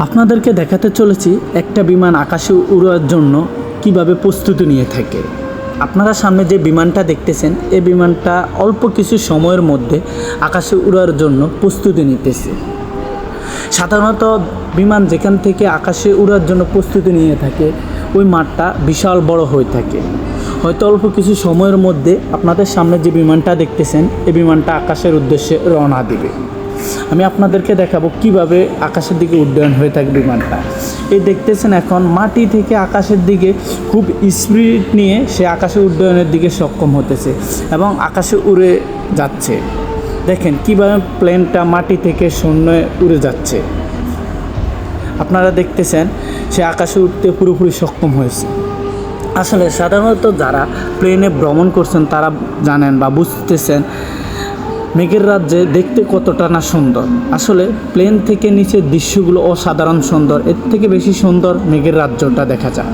আপনাদেরকে দেখাতে চলেছি একটা বিমান আকাশে উড়ার জন্য কিভাবে প্রস্তুতি নিয়ে থাকে। আপনারা সামনে যে বিমানটা দেখতেছেন, এই বিমানটা অল্প কিছু সময়ের মধ্যে আকাশে উড়ার জন্য প্রস্তুতি নিতেছে। সাধারণত বিমান যেখান থেকে আকাশে উড়ার জন্য প্রস্তুতি নিয়ে থাকে, ওই মাঠটা বিশাল বড় হয়ে থাকে। হয়তো অল্প কিছু সময়ের মধ্যে আপনাদের সামনে যে বিমানটা দেখতেছেন, এই বিমানটা আকাশের উদ্দেশ্যে রওনা দিবে। আমি আপনাদেরকে দেখাবো কিভাবে আকাশের দিকে উড্ডয়ন হয়ে থাকে বিমানটা। এই দেখতেছেন এখন মাটি থেকে আকাশের দিকে খুব স্পিড নিয়ে সে আকাশে উড্ডয়নের দিকে সক্ষম হতেছে এবং আকাশে উড়ে যাচ্ছে। দেখেন কিভাবে প্লেনটা মাটি থেকে শূন্যে উড়ে যাচ্ছে। আপনারা দেখতেছেন সে আকাশে উঠতে পুরোপুরি সক্ষম হয়েছে। আসলে সাধারণত যারা প্লেনে ভ্রমণ করছেন তারা জানেন বা বুঝতেছেন মেঘের রাজ্যে দেখতে কতটা না সুন্দর। আসলে প্লেন থেকে নিচের দৃশ্যগুলো অসাধারণ সুন্দর, এর থেকে বেশি সুন্দর মেঘের রাজ্যটা দেখা যায়।